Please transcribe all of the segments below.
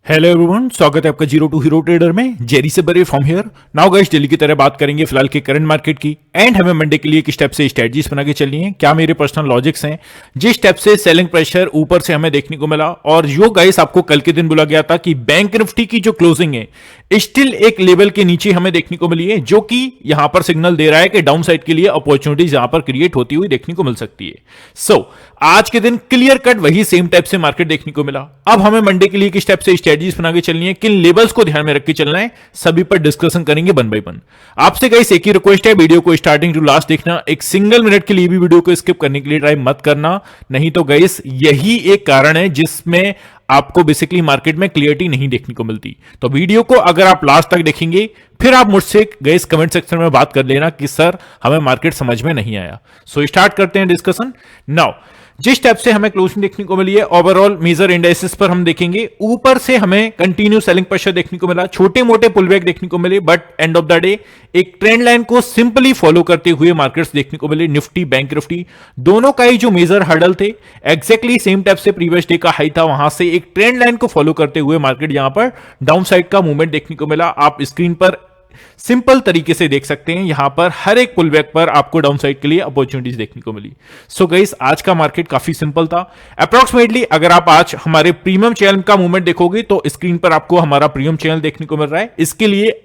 Hello everyone, स्वागत है आपका जीरो टू हीरो ट्रेडर में। जेरी से बरे from here. Now guys, daily की तरह बात करेंगे फिलहाल के करंट मार्केट की एंड हमें मंडे के लिए किस स्टेप से स्ट्रेटजीज बना के चलनी है, क्या मेरे पर्सनल लॉजिक्स हैं, जिस स्टेप से सेलिंग प्रेशर ऊपर से हमें देखने को मिला। और जो गाइस आपको कल के दिन बोला गया था कि बैंक निफ्टी की जो क्लोजिंग है स्टिल एक लेवल के नीचे हमें देखने को मिली है, जो कि यहां पर सिग्नल दे रहा है कि डाउन साइड के लिए अपॉर्चुनिटीज यहां पर क्रिएट होती हुई देखने को मिल सकती है। सो आज के दिन क्लियर कट वही सेम टाइप से मार्केट देखने को मिला। अब हमें मंडे के लिए किस टाइप से स्ट्रेटजीज बना के चलनी है, किन लेवल्स को ध्यान में रख के चलना है, सभी पर डिस्कशन करेंगे वन बाय वन। आपसे गाइस एक ही रिक्वेस्ट है, वीडियो को स्टार्टिंग टू लास्ट देखना, एक सिंगल मिनट के लिए भी वीडियो को स्किप करने के लिए ट्राई मत करना। नहीं तो गाइस यही एक कारण है जिसमें आपको बेसिकली मार्केट में क्लियरिटी नहीं देखने को मिलती। तो वीडियो को अगर आप लास्ट तक देखेंगे फिर आप मुझसे गाइस कमेंट सेक्शन में बात कर लेना कि सर हमें मार्केट समझ में नहीं आया। सो स्टार्ट करते हैं डिस्कशन नाउ। जिस टाइप से हमें क्लोजिंग देखने को मिली है, ओवरऑल मेजर इंडेक्सेस पर हम देखेंगे ऊपर से हमें कंटिन्यू सेलिंग प्रेशर देखने को मिला, छोटे मोटे पुलबैक देखने को मिले, but end of the day एक ट्रेंड लाइन को सिंपली फॉलो करते हुए मार्केट्स देखने को मिले। निफ्टी बैंक निफ्टी दोनों का ही जो मेजर हर्डल थे एग्जैक्टली सेम टाइप से प्रीवियस डे का हाई था, वहां से एक ट्रेंड लाइन को फॉलो करते हुए मार्केट यहां पर डाउन साइड का मूवमेंट देखने को मिला। आप स्क्रीन पर सिंपल तरीके से देख सकते हैं, यहां पर हर एक पुलबैक पर आपको डाउन साइड के लिए अपॉर्चुनिटीज देखने को मिली। सो गाइस आज का मार्केट काफी सिंपल था। अप्रोक्सीमेटली अगर आप आज हमारे प्रीमियम चैनल का मूवमेंट देखोगे तो स्क्रीन पर आपको हमारा प्रीमियम चैनल देखने को मिल रहा है। इसके लिए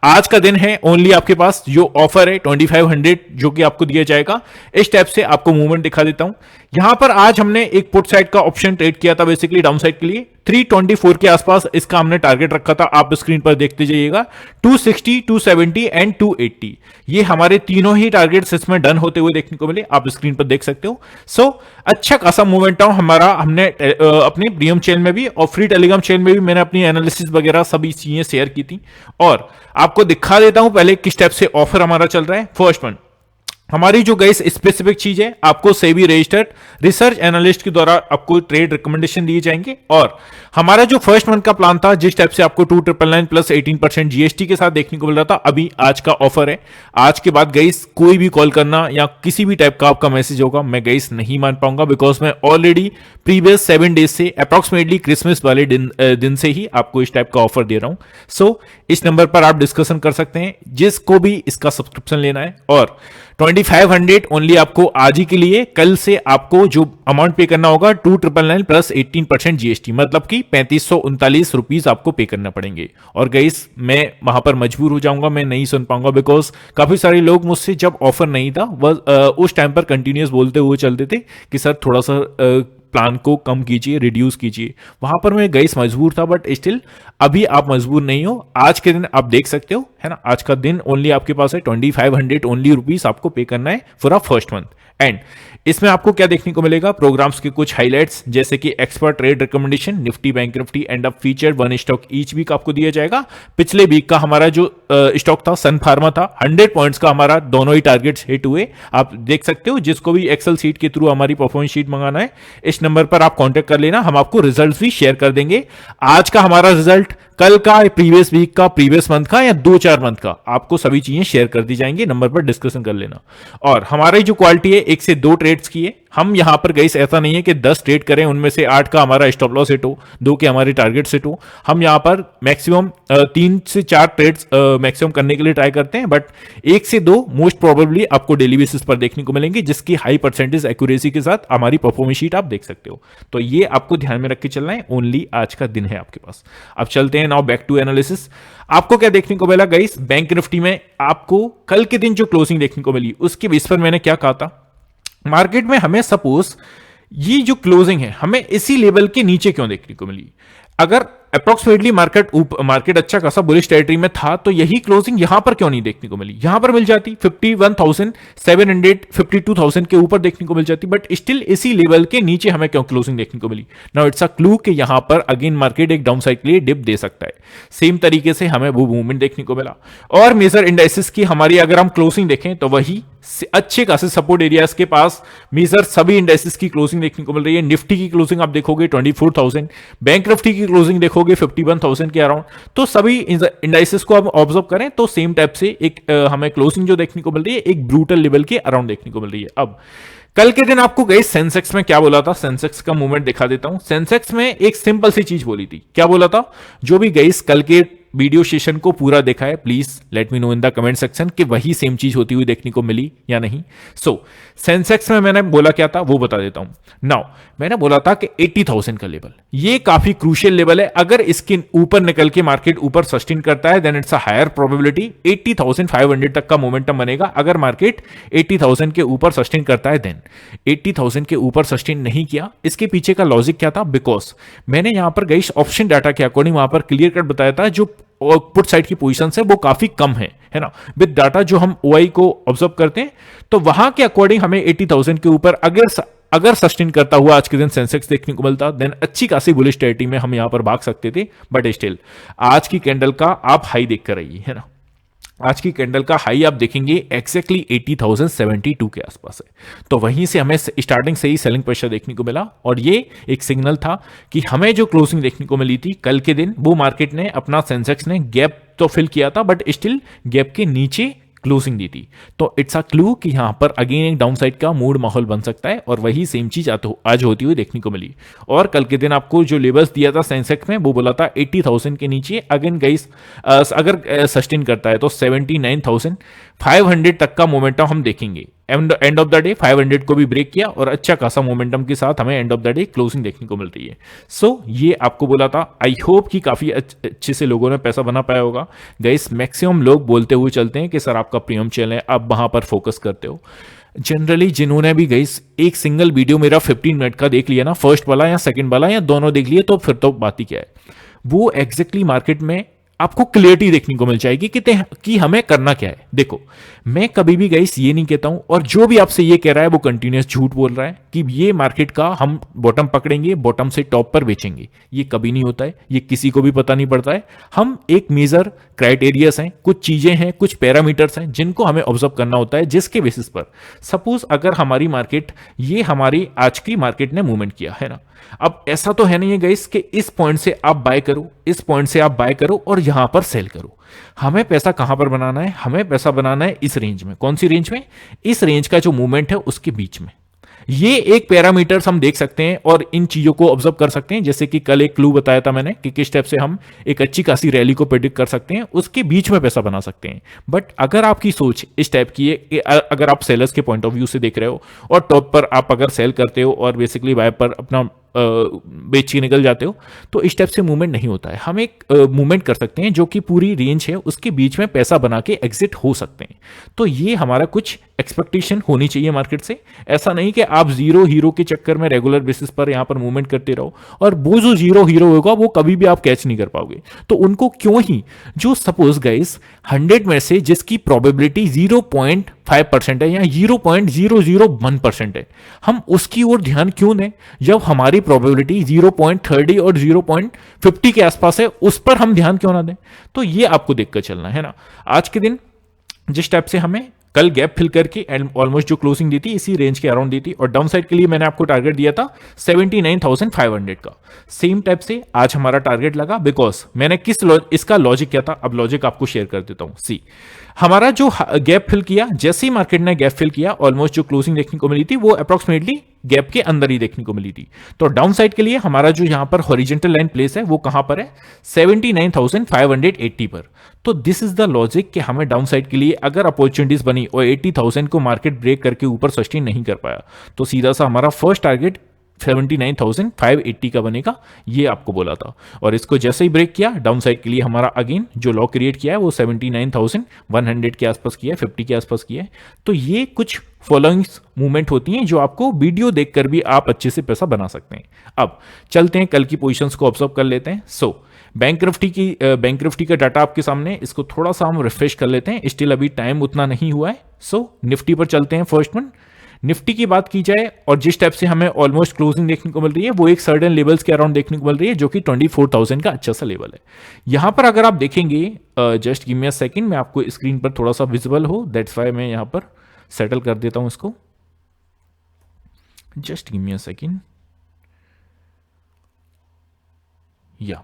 आज का दिन है ओनली आपके पास जो ऑफर है 2500 जो कि आपको दिया जाएगा। इस टाइप से आपको मूवमेंट दिखा देता हूं। यहां पर आज हमने एक पुट साइड का ऑप्शन ट्रेड किया था बेसिकली डाउन साइड के लिए 324 के आसपास इसका हमने टारगेट रखा था। आप स्क्रीन पर देखते जाइएगा 260, 270 एंड 280 ये हमारे तीनों ही टारगेट्स इसमें डन होते हुए देखने को मिले, आप स्क्रीन पर देख सकते हो। सो अच्छा खासा मूवमेंट हमारा हमने अपने प्रीमियम चैनल में भी और फ्री टेलीग्राम चैनल में भी मैंने अपनी एनालिसिस वगैरह सभी चीजें शेयर की थी। और आपको दिखा देता हूं पहले किस टाइप से ऑफर हमारा चल रहा है। फर्स्ट वन हमारी जो गाइस स्पेसिफिक चीज है, आपको सेबी रजिस्टर्ड रिसर्च एनालिस्ट के द्वारा आपको ट्रेड रिकमेंडेशन दिए जाएंगे। और हमारा जो फर्स्ट मंथ का प्लान था जिस टाइप से आपको 2999 प्लस 18% जीएसटी के साथ देखने को मिल रहा था, अभी आज का ऑफर है। आज के बाद गाइस कोई भी कॉल करना या किसी भी टाइप का आपका मैसेज होगा मैं गाइस नहीं मान पाऊंगा, बिकॉज मैं ऑलरेडी प्रीवियस 7 डेज से अप्रोक्सीमेटली क्रिसमस वाले दिन से ही आपको इस टाइप का ऑफर दे रहा हूं। सो इस नंबर पर आप डिस्कशन कर सकते हैं जिसको भी इसका सब्सक्रिप्शन लेना है। और 2500 ओनली आपको आज ही के लिए, कल से आपको जो अमाउंट पे करना होगा 2999 प्लस 18% जीएसटी, मतलब कि 3539 रुपीज आपको पे करना पड़ेंगे। और गाइस मैं वहां पर मजबूर हो जाऊंगा, मैं नहीं सुन पाऊंगा, बिकॉज काफी सारे लोग मुझसे जब ऑफर नहीं था वह उस टाइम पर कंटिन्यूस बोलते हुए चलते थे कि सर थोड़ा सा प्लान को कम कीजिए, रिड्यूस कीजिए। वहां पर मैं गाइस मजबूर था, बट स्टिल अभी आप मजबूर नहीं हो। आज के दिन आप देख सकते हो, है ना, आज का दिन ओनली आपके पास है 2500 ओनली रुपीस आपको पे करना है for a first month. And इसमें आपको क्या देखने को मिलेगा, प्रोग्राम्स के कुछ हाइलाइट्स जैसे कि expert trade recommendation, Nifty bank Nifty and a feature one stock each week आपको दिया जाएगा। पिछले वीक का हमारा जो स्टॉक था सन फार्मा था, 100 पॉइंट्स का हमारा दोनों ही टारगेट्स हिट हुए, आप देख सकते हो। जिसको भी एक्सेल सीट के थ्रू हमारी परफॉर्मेंस शीट मंगाना है इस नंबर पर आप कांटेक्ट कर लेना, हम आपको रिजल्ट भी शेयर कर देंगे। आज का हमारा रिजल्ट, कल का, प्रीवियस वीक का, प्रीवियस मंथ का या 2-4 मंथ का, आपको सभी चीजें शेयर कर दी जाएंगी, नंबर पर डिस्कशन कर लेना। और हमारी जो क्वालिटी है 1 से 2 ट्रेड्स की है। हम यहां पर गाइस ऐसा नहीं है कि 10 ट्रेड करें उनमें से 8 का हमारा स्टॉप लॉस हिट हो, 2 के हमारे टारगेट हिट हो। हम यहां पर मैक्सिमम 3 से 4 ट्रेड्स मैक्सिमम करने के लिए ट्राई करते हैं, बट 1 से 2 मोस्ट प्रोबेबली आपको डेली बेसिस पर देखने को मिलेंगे, जिसकी हाई परसेंटेज एक्यूरेसी के साथ हमारी परफॉर्मेंस शीट आप देख सकते हो। तो ये आपको ध्यान में रख के चलना है, ओनली आज का दिन है आपके पास। अब चलते हैं नाउ बैक टू एनालिसिस। आपको क्या देखने को मिला गाइस, बैंक निफ्टी में आपको कल के दिन जो क्लोजिंग देखने को मिली उसके बेस पर मैंने क्या कहा था, मार्केट में हमें सपोज ये जो क्लोजिंग है हमें इसी लेवल के नीचे क्यों देखने को मिली। अगर अप्रोक्सीमेटली मार्केट अच्छा खासा बुलिश टेरिटरी में था तो यही क्लोजिंग यहां पर क्यों नहीं देखने को मिली, यहां पर मिल जाती 51,700 52,000 के ऊपर देखने को मिल जाती, बट स्टिल इसी लेवल के नीचे हमें क्यों क्लोजिंग देखने को मिली। नाउ इट्स अ क्लू कि यहां पर अगेन मार्केट एक डाउन साइड के लिए डिप दे सकता है। सेम तरीके से हमें वो मूवमेंट देखने को मिला। और मेजर इंडाइसेस की हमारी अगर हम क्लोजिंग देखें तो वही अच्छे खासे सपोर्ट एरियाज के पास मेजर सभी इंडाइसेस की क्लोजिंग देखने को मिल रही है। निफ्टी की क्लोजिंग आप देखोगे 24,000, बैंक निफ्टी की क्लोजिंग देखोगे 51,000 के अराउंड। तो सभी इंडाइसेस को आप ऑब्जर्व करें तो सेम टाइप से एक हमें क्लोजिंग जो देखने को मिल रही है एक ब्रूटल लेवल के अराउंड देखने को मिल रही है। अब कल के दिन आपको गई सेंसेक्स में क्या बोला था, सेंसेक्स का मूवमेंट दिखा देता हूं। सेंसेक्स में एक सिंपल सी चीज बोली थी, क्या बोला था? जो भी गई कल के वीडियो सेशन को पूरा देखा है, please let me know in the comment section कि वही सेम चीज होती हुई देखने को मिली या नहीं। सो सेंसेक्स में मैंने बोला क्या था वो बता देता हूं। नाउ मैंने बोला था कि 80,000 का लेवल ये काफी क्रूशियल लेवल है। अगर इसके ऊपर निकल के मार्केट ऊपर सस्टेन करता है then it's a higher probability 80,500 तक का मोमेंटम बनेगा। अगर मार्केट 80,000 के ऊपर सस्टेन करता है देन 80,000 के ऊपर सस्टेन नहीं किया, इसके पीछे का लॉजिक क्या था? बिकॉज मैंने यहां पर गई ऑप्शन डाटा के अकॉर्डिंग वहां पर क्लियर कट बताया था जो पुट साइड की पोजीशन है वो काफी कम है ना। विद डाटा जो हम ओआई को ऑब्जर्व करते हैं तो वहां के अकॉर्डिंग हमें 80,000 के ऊपर अगर सस्टेन करता हुआ आज के दिन सेंसेक्स देखने को मिलता देन अच्छी खासी बुलिश टेरिटरी में हम यहां पर भाग सकते थे। बट स्टिल आज की कैंडल का आप हाई देख कर रहिए, है ना। आज की कैंडल का हाई आप देखेंगे एक्जैक्टली 80,072 के आसपास है। तो वहीं से हमें स्टार्टिंग से ही सेलिंग प्रेशर देखने को मिला और ये एक सिग्नल था कि हमें जो क्लोजिंग देखने को मिली थी कल के दिन वो मार्केट ने अपना सेंसेक्स ने गैप तो फिल किया था बट स्टिल गैप के नीचे क्लोजिंग दी थी। तो इट्स अ क्लू कि यहां पर अगेन एक डाउन साइड का मूड माहौल बन सकता है और वही सेम चीज आज होती हुई देखने को मिली। और कल के दिन आपको जो लेवल्स दिया था सेंसेक्स में वो बोला था 80,000 के नीचे अगेन गाइस अगर सस्टेन करता है तो 79,500 तक का मोमेंटम हम देखेंगे। एंड ऑफ द डे 500 को भी ब्रेक किया और अच्छा खासा मोमेंटम के साथ हमें end of the day closing देखने को मिल रही है। सो ये आपको बोला था। आई होप कि काफी अच्छे से लोगों ने पैसा बना पाया होगा। गाइस मैक्सिमम लोग बोलते हुए चलते हैं कि सर आपका प्रीमियम चैनल है, आप वहां पर फोकस करते हो। जनरली जिन्होंने भी गाइस एक सिंगल वीडियो मेरा 15 मिनट का देख लिया ना, फर्स्ट वाला या सेकंड वाला या दोनों देख लिए, तो फिर तो बात ही क्या है। वो एग्जैक्टली मार्केट में आपको क्लियरिटी देखने को मिल जाएगी कि हमें करना क्या है। देखो मैं कभी भी गाइस ये नहीं कहता हूं और जो भी आपसे ये कह रहा है वो कंटिन्यूअस झूठ बोल रहा है कि ये मार्केट का हम बॉटम पकड़ेंगे, बॉटम से टॉप पर बेचेंगे। ये कभी नहीं होता है, ये किसी को भी पता नहीं पड़ता है। हम एक मेजर क्राइटेरियास हैं, कुछ चीजें हैं, कुछ पैरामीटर्स हैं जिनको हमें ऑब्जर्व करना होता है, जिसके बेसिस पर सपोज अगर हमारी मार्केट ये हमारी आज की मार्केट ने मूवमेंट किया है ना। अब ऐसा तो है नहीं है गाइस कि इस पॉइंट से आप बाय करो, इस पॉइंट से आप बाय करो और यहां पर सेल करो। हमें पैसा कहां पर बनाना है? हमें पैसा बनाना है इस रेंज में। कौन सी रेंज में? इस रेंज का जो मूवमेंट है उसके बीच में। ये एक पैरामीटर्स हम देख सकते हैं और इन चीजों को ऑब्जर्व कर सकते हैं। जैसे कि कल एक क्लू बताया था मैंने कि किस स्टेप से हम एक अच्छी खासी रैली को प्रेडिक्ट कर सकते हैं, उसके बीच में पैसा बना सकते हैं। बट अगर आपकी सोच इस टाइप की है कि अगर आप सेलर्स के पॉइंट ऑफ व्यू से देख रहे हो और टॉप पर आप अगर सेल करते हो और बेसिकली बाय पर अपना बेच के निकल जाते हो तो इस टाइप से मूवमेंट नहीं होता है। हम एक मूवमेंट कर सकते हैं जो कि पूरी रेंज है उसके बीच में पैसा बना के एग्जिट हो सकते हैं। तो ये हमारा कुछ एक्सपेक्टेशन होनी चाहिए मार्केट से। ऐसा नहीं कि आप जीरो हीरो के चक्कर में रेगुलर बेसिस पर यहां पर मूवमेंट करते रहो और वो जो जीरो हीरो होगा वो कभी भी आप कैच नहीं कर पाओगे। तो उनको क्यों ही, जो सपोज गाइस 100 में से जिसकी प्रोबेबिलिटी 0.5% है या 0.001% है, हम उसकी ओर ध्यान क्यों दें जब हमारी प्रोबेबिलिटी 0.30 और 0.50 के आसपास है, उस पर हम ध्यान क्यों ना दें। तो ये आपको देखकर चलना है ना। आज के दिन जिस टाइप से हमें कल गैप फिल करके ऑलमोस्ट जो क्लोजिंग दी थी इसी रेंज के अराउंड दी थी और डाउन साइड के लिए मैंने आपको टारगेट दिया था 79,500 का। सेम टाइप से आज हमारा टारगेट लगा बिकॉज मैंने इसका लॉजिक क्या था, अब लॉजिक आपको शेयर कर देता हूं। सी हमारा जो गैप फिल किया, जैसे ही मार्केट ने गैप फिल किया ऑलमोस्ट जो क्लोजिंग देखने को मिली थी वो अप्रोक्सीमेटली गैप के अंदर ही देखने को मिली थी। तो डाउन साइड के लिए हमारा जो यहां पर हॉरिजॉन्टल लाइन प्लेस है वो कहां पर है? 79,580 पर। तो दिस इज द लॉजिक कि हमें डाउन साइड के लिए अगर अपॉर्चुनिटीज बनी और 80,000 को मार्केट ब्रेक करके ऊपर सस्टेन नहीं कर पाया तो सीधा सा हमारा फर्स्ट टारगेट 79,580 का बनेगा, ये आपको बोला था। और इसको जैसे ही ब्रेक किया डाउन साइड के लिए हमारा अगेन जो लॉ क्रिएट किया है वो 79,100 के आसपास किया है, 50 के आसपास किया है। तो ये कुछ फॉलोइंग मूवमेंट होती हैं जो आपको वीडियो देखकर भी आप अच्छे से पैसा बना सकते हैं। अब चलते हैं कल की पोजीशंस को ऑब्जर्व कर लेते हैं। सो बैंक निफ्टी का डाटा आपके सामने, इसको थोड़ा सा हम रिफ्रेश कर लेते हैं। स्टिल अभी टाइम उतना नहीं हुआ है। सो निफ्टी पर चलते हैं। फर्स्ट वन निफ्टी की बात की जाए और जिस टाइप से हमें ऑलमोस्ट क्लोजिंग देखने को मिल रही है वो एक सर्टेन लेवल्स के अराउंड देखने को मिल रही है जो कि 24,000 का अच्छा सा लेवल है। यहां पर अगर आप देखेंगे, just give me a second, मैं आपको स्क्रीन पर थोड़ा सा विजिबल हो, दैट्स व्हाई मैं यहां पर सेटल कर देता हूं इसको। Just give me a second. या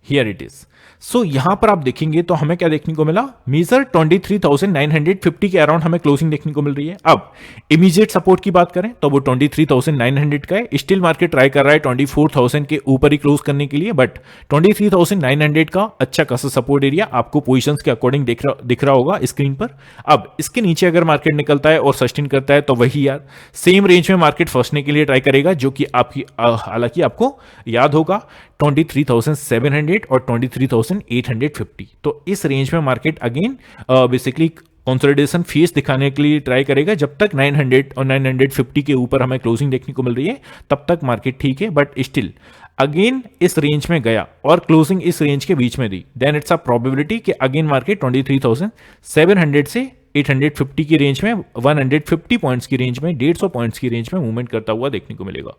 हियर इट इज। सो यहां पर आप देखेंगे तो हमें क्या देखने को मिला, मेजर 23,950 के अराउंड हमें क्लोजिंग देखने को मिल रही है। अब इमीडिएट सपोर्ट की बात करें तो वो 23,900 का है। स्टिल मार्केट ट्राई कर रहा है 24,000 के ऊपर ही क्लोज करने के लिए, बट 23,900 का अच्छा खासा सपोर्ट एरिया आपको पोजीशंस के अकॉर्डिंग दिख रहा होगा स्क्रीन पर। अब इसके नीचे अगर मार्केट निकलता है और सस्टेन करता है तो वही यार सेम रेंज में मार्केट फंसने के लिए ट्राई करेगा, जो कि आपकी हालांकि आपको याद होगा 23,700 और 23,850। तो इस रेंज में market again basically consolidation face दिखाने के लिए ट्राई करेगा। जब तक 900 और 950 के ऊपर हमें क्लोजिंग देखने को मिल रही है तब तक मार्केट ठीक है, बट स्टिल अगेन इस रेंज में गया और क्लोजिंग इस रेंज के बीच में दी, देन इट्स अ प्रोबेबिलिटी कि अगेन मार्केट 23,700 से 850 की रेंज में 150 पॉइंट्स की रेंज में 150 पॉइंट्स की रेंज में मूवमेंट करता हुआ देखने को मिलेगा।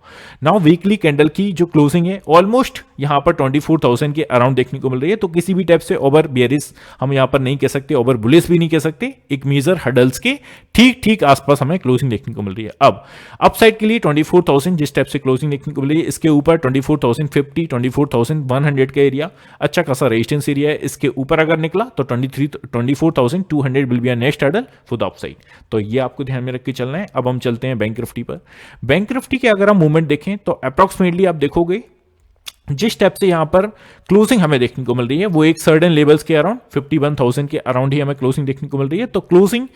नाउ वीकली कैंडल की जो क्लोजिंग है ऑलमोस्ट यहां पर 24,000 के अराउंड देखने को मिल रही है। तो किसी भी टाइप से ओवर बेयरिश हम यहां पर नहीं कह सकते, ओवर बुलिश भी नहीं कह सकते, एक मेजर हडल्स के ठीक ठीक आसपास हमें क्लोजिंग देखने को मिल रही है। अब अपसाइड के लिए 24,000 जिस टाइप से क्लोजिंग देखने को मिल रही है, इसके ऊपर 24,050 24,100 का एरिया अच्छा खासा रेजिस्टेंस एरिया है। इसके ऊपर अगर निकला तो 24,200 will be a next hurdle for the upside. तो ये आपको ध्यान में रख के चलना है। अब हम चलते हैं बैंक निफ्टी पर। बैंक निफ्टी के अगर हम मूवमेंट देखें तो अप्रॉक्सीमेटली आप देखोगे जिस टाइप से यहां पर क्लोजिंग हमें देखने को मिल रही है वो एक सर्टेन लेवल्स के अराउंड 51,000 के अराउंड ही हमें क्लोजिंग देखने को मिल रही है। तो क्लोजिंग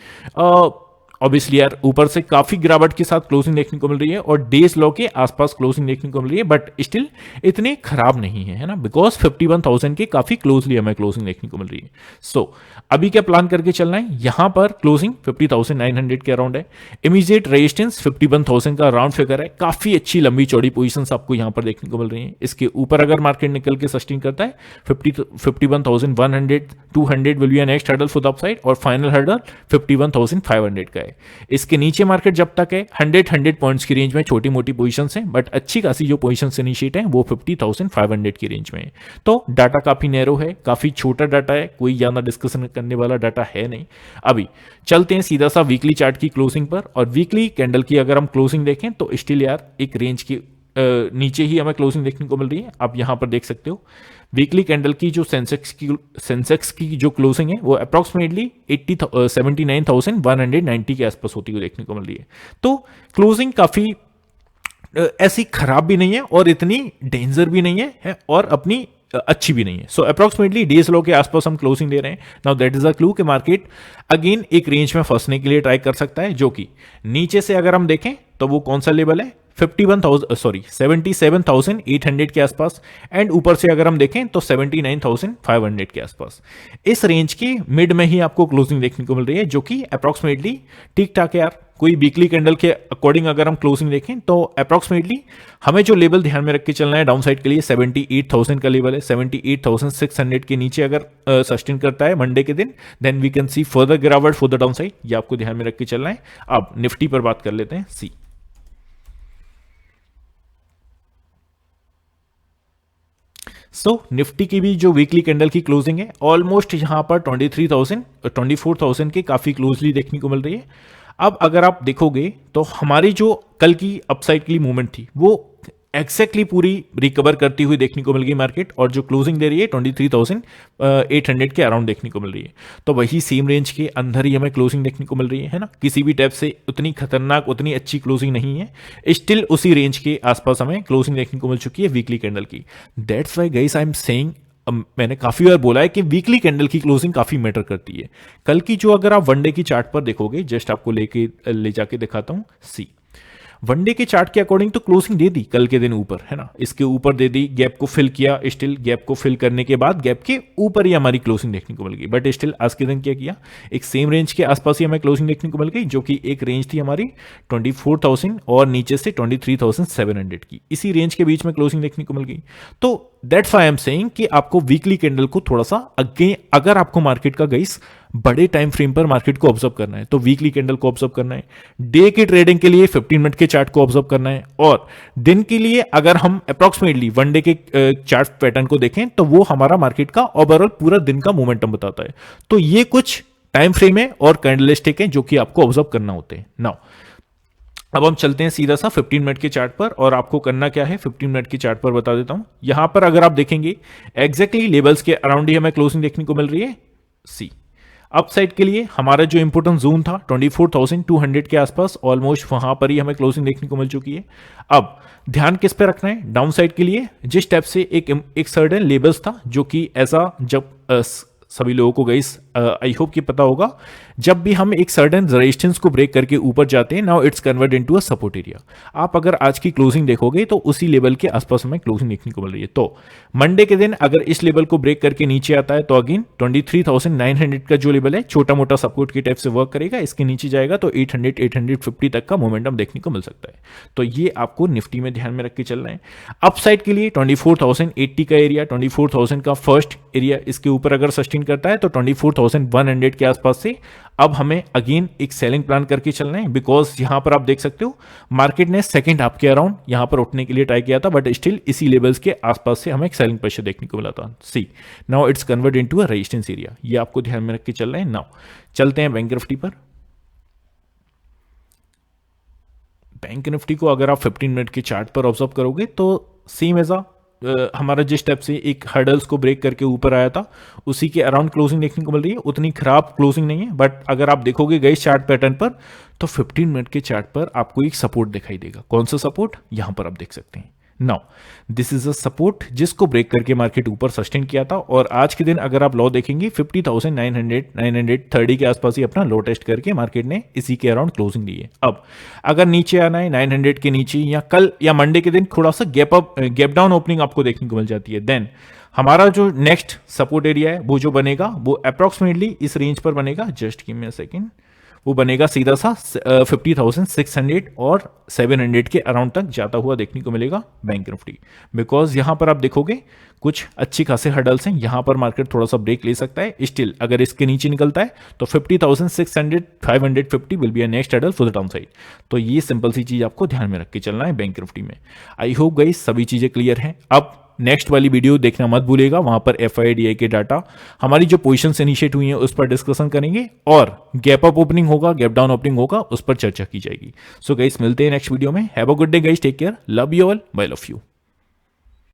ऑब्वियसली यार ऊपर से काफी गिरावट के साथ क्लोजिंग देखने को मिल रही है और डेज लो के आसपास क्लोजिंग देखने को मिल रही है, बट स्टिल इतनी खराब नहीं है ना, बिकॉज 51,000 के काफी क्लोजली हमें क्लोजिंग देखने को मिल रही है। सो अभी क्या प्लान करके चलना है, यहां पर क्लोजिंग 50,900 के अराउंड है। इमीडिएट रेजिस्टेंस 51,000 का राउंड फिगर है। काफी अच्छी लंबी चौड़ी पोजीशंस आपको यहां पर देखने को मिल रही है। इसके ऊपर अगर मार्केट निकल के सस्टेन करता है 51,100 200 will be next hurdle for the upside और फाइनल हर्डल 51,500 का है। इसके नीचे मार्केट जब तक है 100 पॉइंट्स की रेंज में छोटी मोटी पोजीशंस हैं, बट अच्छी खासी जो पोजीशंस इनिशिएट हैं वो 50,500 की रेंज में है। तो डाटा काफी नैरो है, काफी छोटा डाटा है, कोई ज्यादा डिस्कशन करने वाला डाटा है नहीं। अभी चलते हैं सीधा सा वीकली चार्ट की क्लोजिंग पर। और वीकली कैंडल की अगर हम क्लोजिंग देखें तो स्टिल यार एक रेंज की नीचे ही हमें क्लोजिंग देखने को मिल रही है। आप यहां पर देख सकते हो वीकली कैंडल की जो सेंसेक्स की जो क्लोजिंग है वो अप्रॉक्सीमेटली 79,190 के आसपास होती हुई देखने को मिल रही है। तो क्लोजिंग काफी ऐसी खराब भी नहीं है और इतनी डेंजर भी नहीं है और अपनी अच्छी भी नहीं है। सो अप्रॉक्सीमेटली डेज लो के आसपास हम क्लोजिंग दे रहे हैं। Now that is a clue कि मार्केट अगेन एक रेंज में फंसने के लिए ट्राई कर सकता है, जो कि नीचे से अगर हम देखें तो वो कौन सा लेवल है 77,800 के आसपास, एंड ऊपर से अगर हम देखें तो 79,500 के आसपास। इस रेंज के मिड में ही आपको क्लोजिंग देखने को मिल रही है, जो कि अप्रॉक्सीमेटली ठीक ठाक है यार। कोई वीकली कैंडल के अकॉर्डिंग अगर हम क्लोजिंग देखें तो अप्रॉक्सीमेटली हमें जो लेवल ध्यान में रख के चलना है डाउन साइड के लिए 78,000 का लेवल है। 78,600 के नीचे अगर सस्टेन करता है मंडे के दिन, then we can see further गिरावट फॉर द डाउन साइड। ये आपको ध्यान में रख के चलना है। अब निफ्टी पर बात कर लेते हैं। सी निफ्टी की भी जो वीकली कैंडल की क्लोजिंग है ऑलमोस्ट यहां पर 24,000 के काफी क्लोजली देखने को मिल रही है। अब अगर आप देखोगे तो हमारी जो कल की अपसाइड की मूवमेंट थी वो एक्जैक्टली पूरी रिकवर करती हुई देखने को मिल गई मार्केट, और जो क्लोजिंग दे रही है 23,800 के अराउंड देखने को मिल रही है। तो वही सेम रेंज के अंदर ही हमें क्लोजिंग देखने को मिल रही है ना, किसी भी टाइप से उतनी खतरनाक उतनी अच्छी क्लोजिंग नहीं है। स्टिल उसी रेंज के आसपास हमें क्लोजिंग देखने को मिल चुकी है वीकली कैंडल की। That's why guys I am saying, मैंने काफी बार बोला है कि वीकली कैंडल की क्लोजिंग काफी मैटर करती है। कल की जो अगर आप वनडे की चार्ट पर देखोगे, जस्ट आपको ले जाके दिखाता हूं। सी वनडे के चार्ट के अकॉर्डिंग तो क्लोजिंग दे दी कल के दिन ऊपर, है ना, इसके ऊपर दे दी, गैप को फिल किया, स्टिल गैप को फिल करने के बाद गैप के ऊपर ही हमारी क्लोजिंग देखने को मिल गई। बट स्टिल आज के दिन क्या किया, एक सेम रेंज के आसपास ही हमें क्लोजिंग देखने को मिल गई, जो कि एक रेंज थी हमारी 24,000 और नीचे से 23,700 की। इसी रेंज के बीच में क्लोजिंग देखने को मिल गई। तो that's why I am saying कि आपको वीकली कैंडल को थोड़ा सा अगर आपको मार्केट का गाइस बड़े टाइम फ्रेम पर मार्केट को ऑब्जर्व करना है तो वीकली कैंडल को ऑब्जर्व करना है। डे की ट्रेडिंग के लिए 15 मिनट के चार्ट को ऑब्जर्व करना है, और दिन के लिए अगर हम अप्रॉक्सीमेटली वन डे के चार्ट पैटर्न को देखें तो वो हमारा मार्केट का ओवरऑल पूरा दिन का मोमेंटम बताता है। तो ये कुछ टाइम फ्रेम है और कैंडलस्टिक है जो कि आपको ऑब्जर्व करना होते हैं। नाउ अब हम चलते हैं सीधा सा 15 मिनट के चार्ट पर, और आपको करना क्या है 15 मिनट के चार्ट पर बता देता हूं। यहां पर अगर आप देखेंगे एग्जैक्टली लेवल्स के अराउंड ही हमें क्लोजिंग देखने को मिल रही है। सी अपसाइड के लिए हमारा जो इंपोर्टेंट जोन था 24,200 के आसपास, ऑलमोस्ट वहां पर ही हमें क्लोजिंग देखने को मिल चुकी है। अब ध्यान किस पे रखना है, डाउन साइड के लिए जिस स्टेप से एक सर्टेन लेवल्स था जो कि ऐसा जब सभी लोगों को गाइस आई होप कि पता होगा, जब भी हम एक सर्टेन रेजिस्टेंस को ब्रेक करके ऊपर जाते हैं now it's convert into a support area. आप अगर आज की क्लोजिंग देखोगे तो उसी लेवल के आसपास हमें क्लोजिंग देखने को मिल रही है। तो मंडे के दिन अगर इस लेवल को ब्रेक करके नीचे आता है तो अगेन 23,900 का जो लेवल है छोटा मोटा सपोर्ट की टाइप से वर्क करेगा, इसके नीचे जाएगा तो 800 850 तक का मोमेंटम देखने को मिल सकता है। तो ये आपको निफ्टी में ध्यान में रख के चलना है। अपसाइड के लिए 24,080 का एरिया, 24,000 का फर्स्ट एरिया, इसके ऊपर अगर सस्टेन करता है तो 24,100 के आसपास से अब हमें अगेन एक सेलिंग प्लान करके चलना है, बिकॉज यहां पर आप देख सकते हो मार्केट ने सेकंड हाफ के अराउंड यहां पर उठने के लिए ट्राई किया था, बट स्टिल इसी लेवल्स के आसपास से हमें एक सेलिंग प्रेशर देखने को मिला था। See now it's convert into a resistance area, ये आपको ध्यान में रख के चलना है। नाउ चलते हैं बैंक निफ्टी पर। बैंक निफ्टी को अगर आप 15 मिनट के चार्ट पर ऑब्जर्व करोगे तो सेम एज हमारा जिस स्टेप से एक हर्डल्स को ब्रेक करके ऊपर आया था उसी के अराउंड क्लोजिंग देखने को मिल रही है। उतनी खराब क्लोजिंग नहीं है, बट अगर आप देखोगे गए चार्ट पैटर्न पर तो 15 मिनट के चार्ट पर आपको एक सपोर्ट दिखाई देगा। कौन सा सपोर्ट, यहां पर आप देख सकते हैं। Now this is a support जिसको ब्रेक करके मार्केट ऊपर सस्टेन किया था, और आज के दिन अगर आप लो देखेंगे 50,930 के आसपास ही अपना लो टेस्ट करके मार्केट ने इसी के अराउंड क्लोजिंग दी है। अब अगर नीचे आना है 900 के नीचे, या कल या मंडे के दिन थोड़ा सा गैप डाउन ओपनिंग आपको देखने को मिल जाती है, देन हमारा जो नेक्स्ट सपोर्ट एरिया है वो जो बनेगा वो अप्रोक्सीमेटली इस रेंज पर बनेगा। Just give me a second, वो बनेगा सीधा सा 50,600 और 700 के अराउंड तक जाता हुआ देखने को मिलेगा बैंक निफ्टी, बिकॉज यहां पर आप देखोगे कुछ अच्छी खासे हर्डल्स हैं, यहां पर मार्केट थोड़ा सा ब्रेक ले सकता है। स्टिल अगर इसके नीचे निकलता है तो 50,600 550 will be a next hurdle for the down side. तो ये सिंपल सी चीज आपको ध्यान में रख के चलना है बैंक निफ्टी में। आई होप गाइस सभी चीजें क्लियर हैं। अब नेक्स्ट वाली वीडियो देखना मत भूलिएगा, वहां पर FIDI के डाटा, हमारी जो पोजीशंस इनिशिएट हुई हैं उस पर डिस्कशन करेंगे, और गैप अप ओपनिंग होगा, गैप डाउन ओपनिंग होगा, उस पर चर्चा की जाएगी। सो गाइस मिलते हैं नेक्स्ट वीडियो में। Have a good day guys, take care, love you all, bye love you.